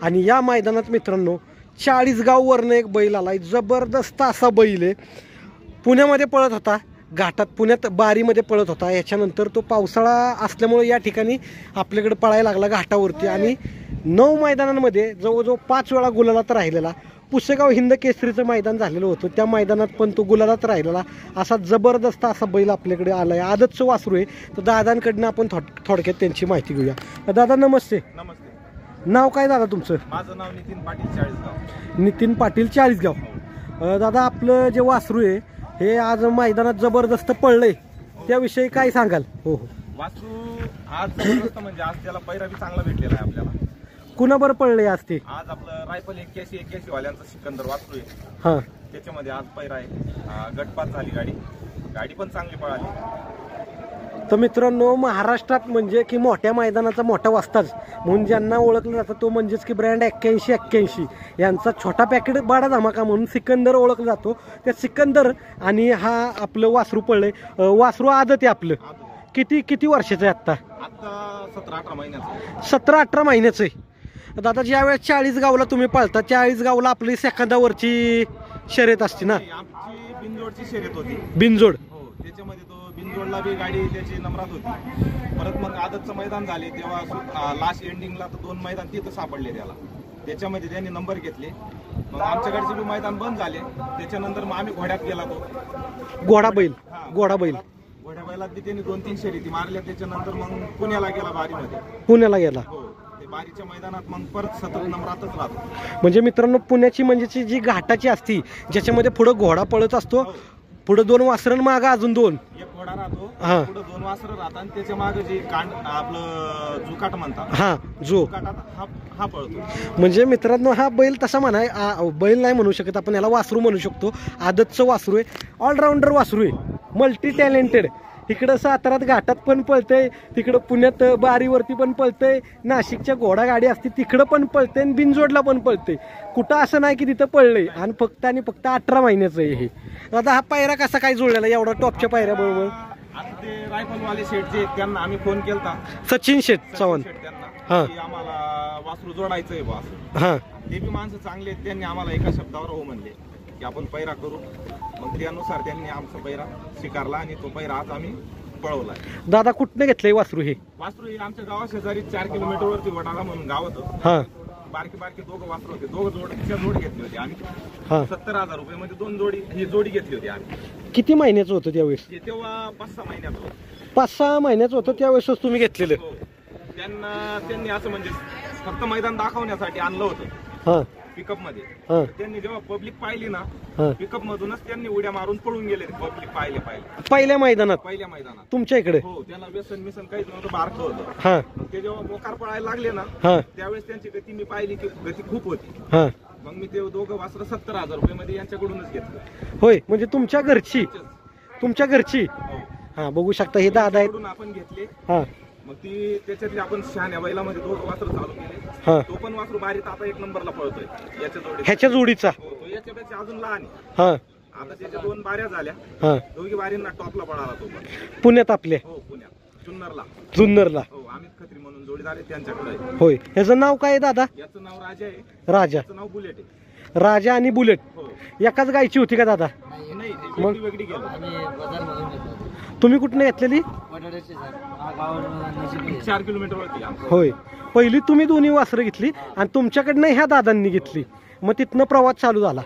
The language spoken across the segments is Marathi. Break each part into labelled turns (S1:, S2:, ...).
S1: आणि या मैदानात मित्रांनो 40 गाववरनं एक बैल आलाय, जबरदस्त असा बैल आहे. पुण्यामध्ये पळत होता, घाटात पुण्यात बारीमध्ये पळत होता. याच्यानंतर तो पावसाळा असल्यामुळे या ठिकाणी आपल्याकडे पळायला लागला घाटावरती आणि 9 मैदानांमध्ये जवळजवळ 5 वेळा गुलालात राहिलेला. पुसेगाव हिंद केसरीचं मैदान झालेलं होतं, त्या मैदानात पण तो गुलालात राहिलेला. असा जबरदस्त असा बैल आपल्याकडे आलाय, आदतचं वासरू आहे. तर दादांकडनं आपण थोडक्यात त्यांची माहिती घेऊया. दादा नमस्ते.
S2: नमस्ते.
S1: नाव काय दादा तुमचं?
S2: माझं नाव नितीन पाटील चाळीसगाव.
S1: नितीन पाटील चाळीसगाव. दादा आपलं जे वासरू आहे हे आज मैदानात जबरदस्त पळलंय, त्याविषयी काय सांगाल? हो हो.
S2: वासरू आज जबरदस्त म्हणजे आज त्याला पैरा बी चांगला भेटलेला आहे आपल्याला.
S1: कुणाबर पळलंय आज ते?
S2: आज आपलं रायफल 81 वाल्यांचा सिकंदर वासरू आहे.
S1: हां,
S2: त्याच्यामध्ये आज पैरा आहे. गटपात झाली गाडी पण चांगली पळाली.
S1: तर मित्रांनो महाराष्ट्रात म्हणजे की मोठ्या मैदानाचा मोठा वाजताच म्हणून ज्यांना ओळखलं जातं तो म्हणजेच की ब्रँड 81 यांचा छोटा पॅकेट बडा धमाका म्हणून सिकंदर ओळखला जातो. त्या सिकंदर आणि हा आपलं वासरू पळलंय. वासरू आदत आहे आपलं. किती वर्षाचं आहे आत्ता?
S2: आता 17-18 महिन्याचं.
S1: 17-18 महिन्याचं आहे. दादा ज्या वेळेस 40 गावला तुम्ही पळता 40 गावला आपली सेकंदावरची शर्यत असते ना?
S2: आमची बिनजोडची शर्यत होती.
S1: बिनजोड.
S2: हो, त्याच्यामध्ये तो बिनजोडला बी गाडी त्याची नंबरात होती. परत मग आदतचं मैदान झाले तेव्हा लास्ट एंडिंगला तर 2 मैदान तिथं सापडले त्याला. त्याच्यामध्ये त्यांनी नंबर घेतले. मग आमच्याकडचे बी मैदान बंद झाले. त्याच्यानंतर मग आम्ही घोड्यात गेला तो
S1: घोडा बैल. घोडा
S2: बैलात बी त्यांनी 2-3 शर्यती मारल्या. त्याच्यानंतर मग पुण्याला गेला
S1: गेला.
S2: हो, ते बारीच्या मैदानात मग परत सतत नंबरातच राहतो.
S1: म्हणजे मित्रांनो पुण्याची म्हणजे जी घाटाची असती ज्याच्यामध्ये पुढे घोडा पळत असतो, पुढे 2 वासरं मागं अजून 2
S2: एक घोडा राहतो,
S1: हा,
S2: पुढे 2 वासरं राहतात आणि त्याच्या मागे जे आपलं जुकाट म्हणतात,
S1: हा
S2: जुकाटात हा पळतो.
S1: म्हणजे मित्रांनो हा बैल तसा म्हणाय बैल नाही म्हणू शकत आपण, याला वासरू म्हणू शकतो. आदतचं वासरू आहे, ऑलराऊंडर वासरू आहे, मल्टी टॅलेंटेड. इकडं सातारात घाटात पण पळतंय, तिकडं पुण्यात बारीवरती पण पळतंय, नाशिकच्या घोडा गाडी असते तिकडं पण पळतंय आणि बिनजोडला पण पळतंय. कुठं असं नाही की तिथं पळलंय. आणि फक्त 18 महिन्याचं आहे हे. आता हा पायरा कसा काय जुळलेला एवढा टॉपच्या पायऱ्या बरोबर?
S2: आता ते रायफलवाले शेठ जे त्यांना आम्ही फोन केलता,
S1: सचिन शेठ चव्हाण,
S2: त्यांना की आम्हाला वासरू जोडायचंय बा असं.
S1: हा,
S2: ते बी माणसं चांगले आहेत. त्यांनी आम्हाला एका शब्दावर हो म्हणले की आपण पैरा करू. मग त्यानुसार त्यांनी आमचा पैरा स्वीकारला आणि तो पैरा आज आम्ही पळवला.
S1: दादा कुठनं घेतलंय वासरू हे?
S2: वासरू हे आमच्या गावाशेजारी 4 किलोमीटरवरती वडाळा म्हणून गाव होतं.
S1: हा,
S2: बारके 2 वासरू होते. 2 जोड घेतली होती आम्ही. 70,000 रुपये मध्ये 2 जोडी ही जोडी घेतली होती आम्ही.
S1: किती महिन्याचं होतं त्यावेळेस?
S2: तेव्हा 5-6 महिन्याचं होतं.
S1: 5-6 महिन्याचं होतं त्यावेळेसच तुम्ही घेतलेलं?
S2: हो. त्यांनी असं म्हणजे फक्त मैदान दाखवण्यासाठी आणलं होतं.
S1: हा,
S2: पिकअप मध्ये.
S1: हा,
S2: त्यांनी जेव्हा पब्लिक पाहिली ना,
S1: हा,
S2: पिकअप मधूनच त्यांनी उड्या मारून पळून गेले. पब्लिक
S1: पहिल्या मैदानात तुमच्या इकडे?
S2: हो, त्याला व्यसन मिसन काहीच नव्हतं, बारकं होतं.
S1: हा,
S2: ते जेव्हा मोकार पळायला लागले ना,
S1: हा,
S2: त्यावेळेस त्यांची गती मी पाहिली की गती खूप होती.
S1: हा,
S2: मग मी ते 2 वासरं 70,000 रुपये मध्ये यांच्याकडूनच घेतलं.
S1: होय, म्हणजे तुमच्या घरची?
S2: हो.
S1: हा, बघू शकता हे दादा आहेत.
S2: आपण घेतले.
S1: हा,
S2: मग ती त्याच्यातली आपण शहाण्या बैलामध्ये 2 वासरं चालू केले.
S1: हा,
S2: तो पण वासरू बारीत आता 1 नंबरला पळतोय
S1: ह्याच्या जोडीचा.
S2: हो, तो याच्यापेक्षा अजून लहान आहे.
S1: हा,
S2: आता त्याच्या 2 बाऱ्या झाल्या.
S1: हा,
S2: दोघी बारींना टॉपला पळाला तो पण.
S1: पुण्यात आपले?
S2: हो, पुण्यात
S1: जुन्नरला.
S2: हो, अमित खत्री म्हणून जोडीदार आहे त्यांच्याकडे.
S1: होय, ह्याचं नाव काय आहे दादा?
S2: याचं नाव राजा आहे.
S1: राजा.
S2: याचं नाव बुलेट आहे.
S1: राजा आणि बुलेट
S2: हो.
S1: एकाच गायची होती का दादा?
S2: नाही, वेगळी गेलो.
S1: तुम्ही कुठनं घेतलेली?
S2: 4 किलोमीटरवरती.
S1: होय, पहिली तुम्ही दोन्ही वासरं घेतली आणि तुमच्याकडनं ह्या दादांनी घेतली. मग तिथनं प्रवास चालू झाला.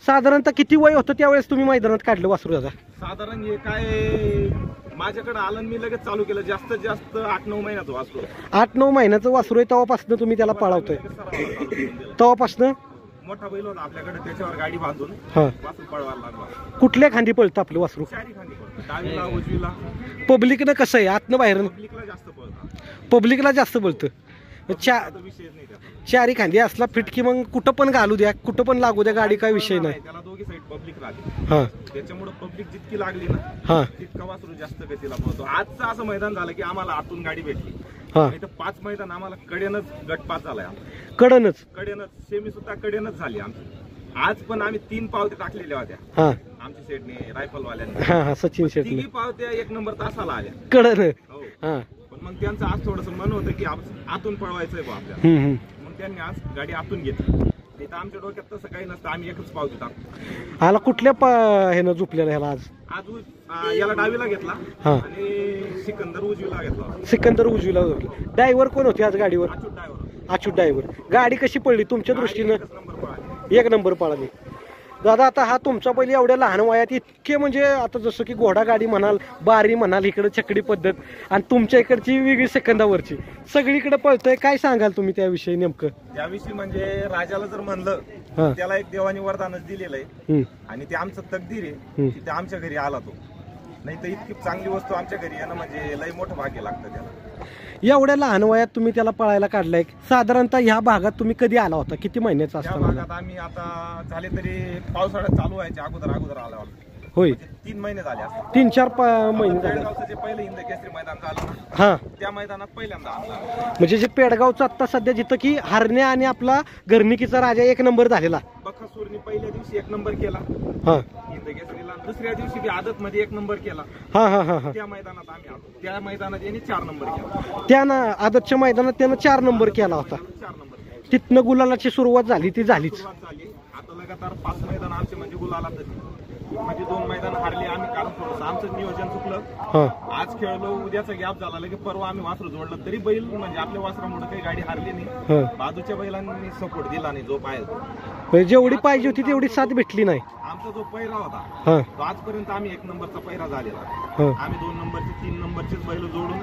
S1: साधारणतः किती वय होतं त्यावेळेस तुम्ही मैदानात काढलं वासरू दादा?
S2: साधारण हे काय माझ्याकडे आलं मी लगेच चालू केलं. जास्तीत जास्त 8-9 महिन्याचं वासरू.
S1: 8-9 महिन्याचं वासरू आहे तेव्हापासून तुम्ही त्याला पळवतोय? तेव्हापासून
S2: मोठा बैल होता आपल्याकडे, त्याच्यावर गाडी बांधून वासरू पळवायला लागला.
S1: कुठल्या खांदी पळतं आपलं वासरू?
S2: 4 खांदी पळतं, डावीला उजवीला.
S1: पब्लिकनं कसं आहे आतनं बाहेर?
S2: पब्लिकला जास्त पळतं.
S1: पब्लिकला जास्त पळतं.
S2: विषय नाही त्याचा.
S1: 4 खांदी असला फिटकी मग कुठं पण घालू द्या, कुठं पण लागू द्या गाडी, काय विषय नाही.
S2: त्याला दोघी साईड पब्लिक राहते.
S1: हा,
S2: त्याच्यामुळे पब्लिक जितकी लागली ना,
S1: हा,
S2: तितका वासरू जास्त गतीला पळतो. आजचं असं मैदान झालं की आम्हाला आतून गाडी भेटली.
S1: हा,
S2: इथं 5 मैदान आम्हाला कडेनच गटपात झालाय.
S1: कडनच
S2: सेमी सुद्धा कडेनच झाली आमची. आज पण आम्ही 3 पावत्या टाकलेल्या होत्या.
S1: हा,
S2: आमच्या शेटने रायफलवाल्यांनी.
S1: हा, हा, सचिन शेट्टी
S2: 3 पावत्या 1 नंबर तासाला आल्या
S1: कडन.
S2: हो.
S1: हा,
S2: पण मग त्यांचं आज थोडंसं मन होतं की आतून पळवायचंय बा आपल्याला. मग त्यांनी आज गाडी आतून घेतली. इथं आमच्या डोक्यात तसं काही नसतं, आम्ही एकच पावती टाकतो.
S1: ह्याला कुठल्या ह्यानं झोपलेला ह्याला आज?
S2: याला डावीला घेतला
S1: हा.
S2: आणि सिकंदर उजवीला घेतला.
S1: सिकंदर उजवीला झोपला. ड्रायव्हर कोण होते आज गाडीवर?
S2: अच्युत ड्रायव्हर.
S1: अच्युत ड्रायव्हर. गाडी कशी पडली तुमच्या दृष्टीनं?
S2: एकच नंबर पळाली.
S1: 1 नंबर पळाली. दादा आता हा तुमचा बैल एवढ्या लहान वयात इतके म्हणजे आता जसं की घोडा गाडी म्हणाल, बारी म्हणाल, इकडे चकडी पद्धत आणि तुमच्या इकडची वेगळी सेकंदावरची सगळीकडे पळतोय, काय सांगाल तुम्ही त्याविषयी नेमकं?
S2: त्याविषयी म्हणजे राजाला जर म्हणलं
S1: हा.
S2: त्याला एक देवानी वरदानच दिलेलं आहे आणि ते आमचं तकदीर आहे की ते आमच्या घरी आला तो. नाही तर इतकी चांगली वस्तू आमच्या घरी येणं म्हणजे लय मोठं भाग्य लागतं त्याला.
S1: एवढ्या लहान वयात तुम्ही त्याला पळायला काढलाय. साधारणतः ह्या भागात तुम्ही कधी आला होता? किती महिन्याचा
S2: त्या
S1: असताना?
S2: भागात आम्ही आता झाले तरी पावसाळ्यात चालू व्हायचे अगोदर आलो.
S1: होय,
S2: 3 महिने झाले असतात.
S1: 3-4 महिने झाले.
S2: पेडगावचं जे पहिलं हिंद केसरी मैदान झालं ना,
S1: हा,
S2: त्या मैदानात पहिल्यांदा आला.
S1: म्हणजे जे पेडगावचं आता सध्या जिथं की हरण्या आणि आपला घरनिकीचा राजा 1 नंबर झालेला.
S2: बकासूरनी पहिल्या दिवशी 1 नंबर केला
S1: हा
S2: हिंद केसरीला, दुसऱ्या दिवशी बी आदत मध्ये 1 नंबर केला.
S1: हा हा हा हा.
S2: त्या मैदानात आम्ही आलो. त्या मैदानात यांनी 4 नंबर केला.
S1: त्यानं आदतच्या मैदानात त्यानं 4 नंबर केला होता.
S2: 4 नंबर केला.
S1: तिथनं गुलालाची सुरुवात झाली, ती झालीच.
S2: सुरुवात झाली. आता लगातार 5 मैदान आमचे म्हणजे गुलाला म्हणजे 2 मैदान हारले आम्ही. कारण थोडंसं आमचं नियोजन चुकलं.
S1: हा,
S2: आज खेळलो, उद्याचा गॅप झाला, लगे परवा आम्ही वासरू जोडलं तरी बैल म्हणजे आपल्या वासरामुळे काही गाडी हारली नाही.
S1: हा.
S2: बाजूच्या बैलांनी सपोर्ट दिला नाही. जो पाहिजे
S1: म्हणजे जेवढी पाहिजे होती तेवढी साथ भेटली नाही.
S2: आमचा जो पैरा होता
S1: हा
S2: तो आजपर्यंत आम्ही 1 नंबरचा पैरा झालेला.
S1: हा.
S2: आम्ही 2 नंबरचे 3 नंबरचेच बैल जोडून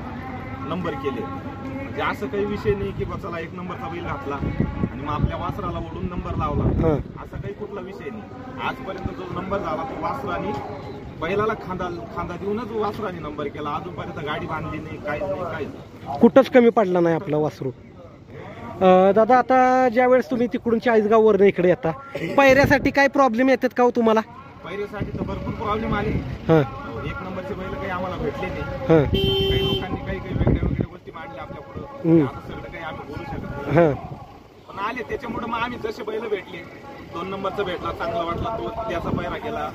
S2: नंबर केले. म्हणजे असं काही विषय नाही की चला 1 नंबरचा बैल घातला आणि मग आपल्या वासराला ओढून नंबर लावला.
S1: हा.
S2: असा काही कुठला विषय नाही. आजपर्यंत जो नंबर झाला तो वासराने बैलाला खांदा देऊनच वासराने नंबर केला. अजूनपर्यंत गाडी बांधली नाही, काहीच.
S1: कुठंच कमी पडला नाही आपला वासरू. दादा आता ज्या वेळेस तुम्ही तिकडून 40गाव वरनं इकडे येता, पायऱ्यासाठी काय प्रॉब्लेम येतात का हो तुम्हाला?
S2: पैऱ्यासाठी तर भरपूर प्रॉब्लेम आले.
S1: हा
S2: 1 नंबरचे बैल काही आम्हाला भेटले नाही.
S1: हा
S2: काही लोकांनी काही वेगळ्या गोष्टी मांडल्या आपल्या पुढे. आता सगळं काही आम्ही बोलू शकत नाही.
S1: हा.
S2: पण आले त्याच्यामुळे मग आम्ही जसे बैल भेटले, 2 नंबरचा भेटला चांगला वाटला तो त्याचा पैरा केला,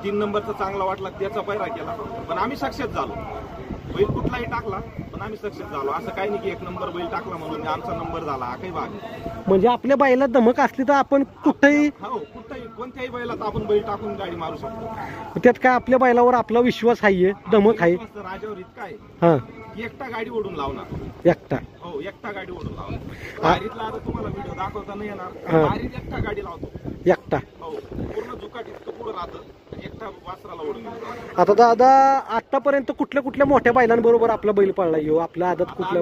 S2: 3 नंबरचा चांगला वाटला त्याचा पैरा केला. पण आम्ही सक्सेस झालो. बैल कुठलाही टाकला पण आम्ही सक्सेस झालो. असं काही नाही की 1 नंबर बैल टाकला म्हणून आमचा नंबर झाला, हा काही भाग नाही.
S1: म्हणजे आपल्या बाईला धमक असली तर आपण कुठेही
S2: हो, कुठल्याही कोणत्याही बैलात आपण बैल टाकून गाडी मारू शकतो.
S1: त्यात काय आपल्या बैलावर आपला विश्वास आहे, धमक आहे.
S2: राजावर इतका आहे
S1: हा,
S2: की एकटा गाडी ओढून लावणार.
S1: एकटा.
S2: हो, एकटा गाडी ओढून लावणार. बारीतला आता तुम्हाला व्हिडिओ दाखवता नाही येणार. बारीत एकटा गाडी लावतो.
S1: एकटा.
S2: हो, पूर्ण जुकाट इतकं पुढं राहतं, एकटा वासराला ओढून येतो.
S1: आता दादा आतापर्यंत कुठल्या मोठ्या बैलांबरोबर आपला बैल पळला येऊ? आपला आदत कुठल्या?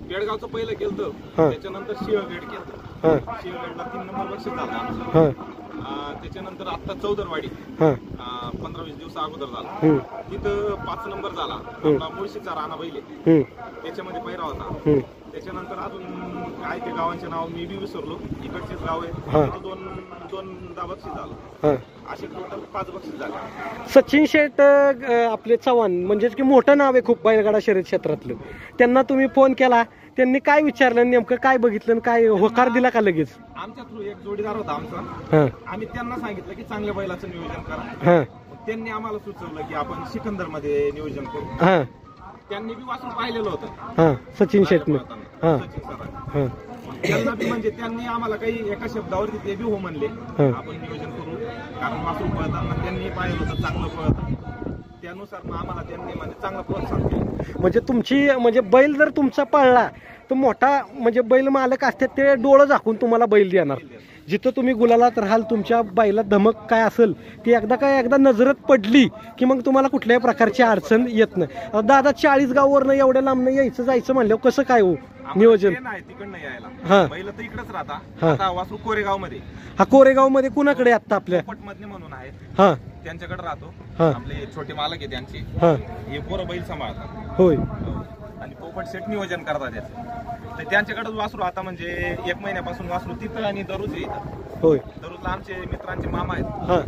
S2: बेळगावचं पहिलं केलं,
S1: हा.
S2: त्याच्यानंतर शिवगड केलं.
S1: हा
S2: शिवगडला 3 नंबर बक्षीस झाला आमचं.
S1: हा
S2: त्याच्यानंतर आता चौदरवाडी
S1: हा
S2: 15-20 दिवस अगोदर झाला.
S1: हम्म,
S2: तिथं 5 नंबर झाला. आपला मुळशीचा राणा बैल आहे.
S1: हम्म,
S2: त्याच्यामध्ये पहिरा होता.
S1: हम्म.
S2: त्याच्यानंतर अजून काय ते गावांचे नाव मी बी विसरलो. इकडचेच गाव
S1: हा.
S2: आहे. दोनदा बक्षीस झालं.
S1: हा.
S2: असे टोटल 5 बक्षीस झाले.
S1: सचिन शेट आपले चव्हाण म्हणजेच की मोठं नाव आहे खूप बैलगाडा शर्यत क्षेत्रातलं. त्यांना तुम्ही फोन केला, त्यांनी काय विचारलं, नेमकं काय बघितलं आणि काय होकार दिला का लगेच?
S2: आमच्या थ्रू एक जोडीदार होता आमचा.
S1: हा
S2: आम्ही त्यांना सांगितलं की चांगल्या बैलाचं नियोजन करा.
S1: हा
S2: त्यांनी आम्हाला सुचवलं की आपण सिकंदर मध्ये नियोजन करू.
S1: हा
S2: त्यांनी बी वाचून पाहिलेलं होतं.
S1: हा सचिन शेटने. हा
S2: सचिन सरांनी.
S1: हा
S2: त्यांना बी म्हणजे त्यांनी आम्हाला काही एका शब्दावरती ते बी हो म्हणले
S1: हा.
S2: आपण नियोजन करू. कारण वासरू पळताना त्यांनी पाहिलं होतं चांगलं पळतं. त्यानुसार मग आम्हाला त्यांनी म्हणजे चांगलं प्रोत्साहन केलं.
S1: म्हणजे तुमची म्हणजे बैल जर तुमचा पळला तर मोठा म्हणजे बैल मालक असतात ते डोळं झाकून तुम्हाला बैल देणार. जिथं तुम्ही गुलालात राहाल, तुमच्या बैला धमक काय असेल ती एकदा नजरेत पडली की मग तुम्हाला कुठल्याही प्रकारची अडचण येत नाही. दादा 40गाववरनं एवढ्या लांबनं यायचं जायचं म्हणल्यावर कसं काय हो नियोजन?
S2: नाही तिकडनं
S1: हा.
S2: यायला बैल तर इकडेच
S1: हा.
S2: राहता. आता वासरू कोरेगाव मध्ये.
S1: हा कोरेगाव मध्ये कुणाकडे आता आपल्या?
S2: पोपटमधने म्हणून आहेत,
S1: हा
S2: त्यांच्याकडे राहतो.
S1: हा.
S2: आपले छोटे मालक आहे त्यांची.
S1: हा
S2: हे पोरं बैल सांभाळतात.
S1: होय.
S2: आणि पोपट सेट नियोजन करतात त्याचं. तर त्यांच्याकडेच वासरू आता म्हणजे 1 महिन्यापासून वासरू तिथं आणि दररोज इथं.
S1: होय.
S2: दररोजला आमचे मित्रांचे मामा आहेत.
S1: हा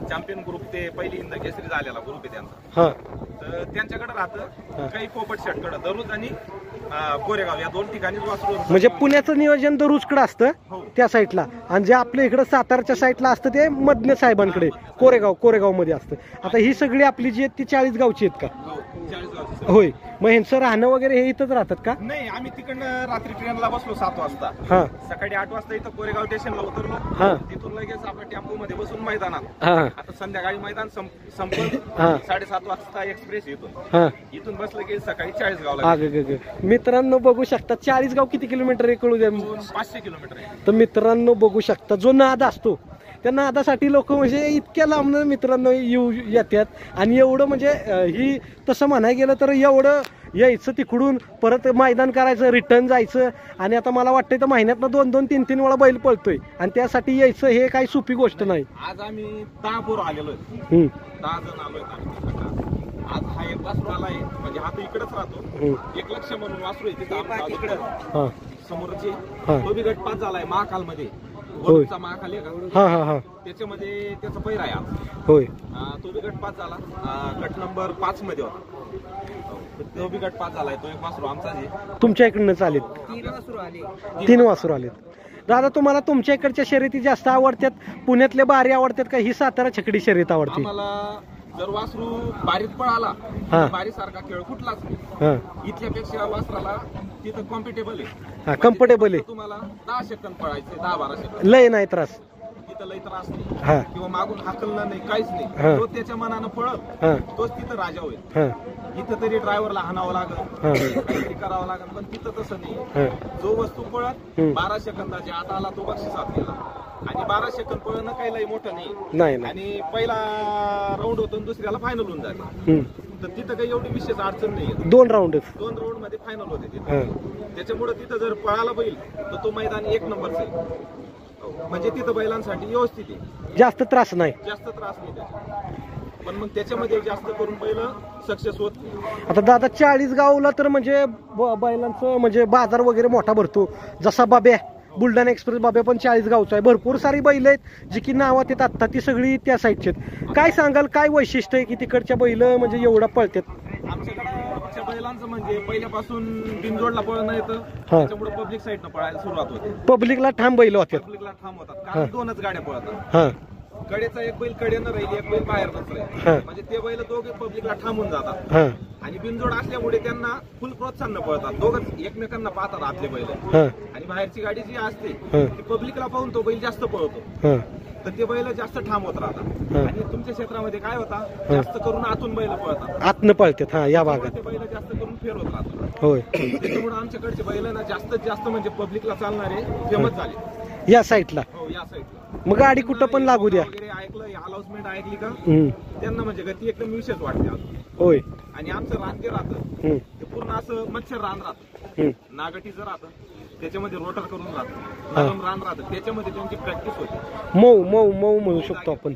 S2: चॅम्पियन ग्रुप, ते पहिली इंद केसरी झालेला ग्रुप आहे त्यांचा.
S1: हा
S2: तर त्यांच्याकडे राहतं. काही पोपट शेटकडे दररोज आणि कोरेगाव या 2 ठिकाणी वासरू.
S1: म्हणजे पुण्याचं नियोजन दररोजकडे असतं
S2: हो.
S1: त्या साईडला, आणि जे आपल्या इकडं सातारच्या साईडला असतं ते मदने साहेबांकडे कोरेगाव मध्ये असतं. आता ही सगळी आपली जी आहेत ती 40 गावची आहेत का?
S2: हो, 40 गावची.
S1: होय. मग ह्यांचं राहणं वगैरे हे इथंच राहतात का?
S2: नाही, आम्ही तिकडनं रात्री ट्रेनला बसलो 7 वाजता,
S1: हा
S2: सकाळी 8 वाजता इथं कोरेगाव स्टेशनला उतरलो,
S1: हा
S2: तिथून लगेच आपल्या टेम्पो मध्ये बसून मैदानात.
S1: हा
S2: आता संध्याकाळी मैदान संपलं,
S1: हा
S2: 7:30 वाजता एक्सप्रेस
S1: हा
S2: इथून बसलं की सकाळी 40 गावला.
S1: मित्रांनो बघू शकता 40 गाव किती किलोमीटर आहे कळू द्या.
S2: 500 किलोमीटर आहे.
S1: तर मित्रांनो बघू शकता जो नाद असतो त्या नादासाठी लोक म्हणजे इतक्या लांबनं मित्रांनो येतात. आणि एवढं म्हणजे ही तसं म्हणायला गेलं तर एवढं यायचं तिकडून परत मैदान करायचं, रिटर्न जायचं. आणि आता मला वाटतंय तर महिन्यातनं 2-2, 3-3 वेळा बैल पळतोय आणि त्यासाठी यायचं हे काही सोपी गोष्ट नाही.
S2: आज आम्ही 10 पोरं आलेलो, 10 जण आलोय आम्ही. आज हा एक वासरू आलाय, म्हणजे हा तर इकडेच राहतो, 1 लक्ष म्हणून वासरू आहे तिथं समोरचे. तो बी गट 5 झालाय महाकाल मध्ये. महाकाल आहे का, त्याच्यामध्ये त्याचा पैर आहे आज.
S1: होय,
S2: तो बी गट 5 झाला, गट नंबर 5 मध्ये होता. तो बी गट 5 झालाय. तो एक वासरू आमचा आहे.
S1: तुमच्या इकडनं चालेल 3 वासरू आलेत. दादा तुम्हाला तुमच्या इकडच्या शर्यती जास्त आवडतात, पुण्यातले बारी आवडतात का ही सातारा छकडी शर्यत आवडते?
S2: आम्हाला जर वासरू बारीत पळाला, बारी सारखा खेळ कुठलाच नाही. इथल्यापेक्षा वासराला तिथं कॉम्पिटेबल आहे,
S1: कम्फर्टेबल आहे.
S2: तुम्हाला 10 सेकंद पळायचे, 10-12 सेकंद,
S1: लय नाही त्रास,
S2: तिथं लय त्रास नाही किंवा मागून हाकलणं नाही, काहीच नाही. तो त्याच्या मनानं पळत तोच तिथं राजा होईल. इथं तरी ड्रायव्हरला हाणावं लागेल, काहीतरी करावं लागेल, पण तिथं तसं नाही. जो वस्तू पळत 12 सेकंदाच्या आत आला तो बक्षिसात गेला. आणि 12 सेकंद पळणं काही लय मोठं नाही. आणि पहिला राऊंड होतो, दुसऱ्याला फायनल होऊन जाते. तर तिथं काही एवढी विशेष अडचण नाही.
S1: 2 राऊंड
S2: मध्ये फायनल होते तिथं. त्याच्यामुळे तिथं जर पळाला बैल तर तो मैदान 1 नंबरचं आहे. म्हणजे तिथं बैलांसाठी व्यवस्थित आहे,
S1: जास्त त्रास नाही
S2: त्याच्यात. पण मग त्याच्यामध्ये जास्त करून बैल सक्सेस होत नाही.
S1: आता दादा 40 गावला तर म्हणजे बैलांचं म्हणजे बाजार वगैरे मोठा भरतो. जसा बाब्या बुलढाणा एक्सप्रेस बाब्या पण 40 गावचा आहे. भरपूर सारी बैल आहेत जी की नावात येत आता ती सगळी त्या साईडची आहेत. काय सांगाल, काय वैशिष्ट्य आहे की तिकडच्या बैल म्हणजे एवढा पळतात?
S2: आमच्याकडच्या बैलांचं म्हणजे पहिल्यापासून बिनजोडला पळणं येतं, त्याच्यामुळे पब्लिक साईडनं पळायला सुरुवात होते.
S1: पब्लिकला ठाम बैल होतात,
S2: पब्लिकला ठाम होतात, कारण 2च गाड्या पळतात. कडेचा एक बैल कडेनं राहील, एक बैल बाहेरच राहील, म्हणजे ते बैल दोघे पब्लिकला ठामून जातात. आणि बिनजोड असल्यामुळे त्यांना फुल प्रोत्साहन पळतात, दोघच एकमेकांना पाहतात आतले बैल. आणि बाहेरची गाडी जी असते ती पब्लिकला पाहून तो बैल जास्त पळतो, तर ते बैल जास्त ठाम होत राहतात. आणि तुमच्या क्षेत्रामध्ये काय होता, जास्त करून आतून बैल पळतात,
S1: आतनं पळतात. या भागात
S2: ते बैल जास्त करून फेर होत राहतात.
S1: होय,
S2: त्याच्यामुळे आमच्याकडचे बैल ना जास्तीत जास्त म्हणजे पब्लिकला चालणारे फेमस झाले
S1: या साईडला.
S2: हो, या साईडला.
S1: मग गाडी कुठं पण लागू द्या,
S2: वगैरे ऐकलं, अनाउन्समेंट ऐकली का त्यांना म्हणजे गती एकदम विशेष वाटते.
S1: होय,
S2: आणि आमचं रान जे राहतं ते पूर्ण असं मच्छर रान राहतं, नागटीचं राहतं, त्याच्यामध्ये रोटर करून राहतं, नरम रान राहतं, त्याच्यामध्ये त्यांची प्रॅक्टिस होते.
S1: मऊ मऊ मऊ म्हणू शकतो आपण.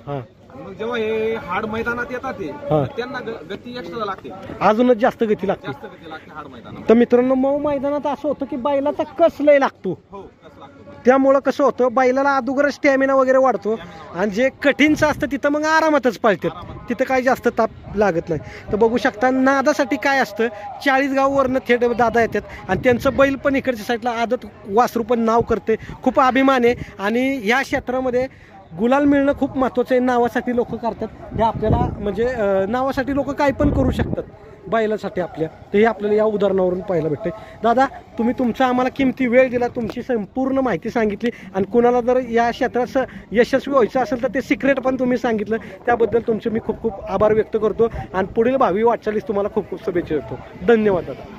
S2: मग जेव्हा हे हार्ड मैदानात येतात ते त्यांना गती एक्स्ट्रा लागते,
S1: अजूनच जास्त गती लागते,
S2: जास्त गती लागते हार्ड मैदानात.
S1: तर मित्रांनो मऊ मैदानात असं होतं की बैलाचा कस लय लागतो.
S2: हो, कस लागतो.
S1: त्यामुळं कसं होतं बैलाला अगोदर स्टॅमिना वगैरे वाढतो आणि जे कठीणचं असतं तिथं मग आरामातच पळतात, तिथं काही जास्त ताप लागत नाही. तर बघू शकता नादासाठी काय असतं, 40 गाववरनं थेट दादा येतात आणि त्यांचं बैल पण इकडच्या साईडला आदत वासरू पण नाव करते. खूप अभिमान आहे आणि या क्षेत्रामध्ये गुलाल मिळणं खूप महत्त्वाचं आहे. नावासाठी लोक करतात हे आपल्याला म्हणजे नावासाठी लोक काही पण करू शकतात बैलासाठी आपल्या, तर हे आपल्याला या उदाहरणावरून पाहायला भेटते. दादा तुम्ही तुमचा आम्हाला किमती वेळ दिला, तुमची संपूर्ण माहिती सांगितली आणि कुणाला जर या क्षेत्रात यशस्वी व्हायचं असेल तर ते सिक्रेट पण तुम्ही सांगितलं, त्याबद्दल तुमचे मी खूप खूप आभार व्यक्त करतो आणि पुढील भावी वाटचालीस तुम्हाला खूप खूप शुभेच्छा देतो. धन्यवाद दादा.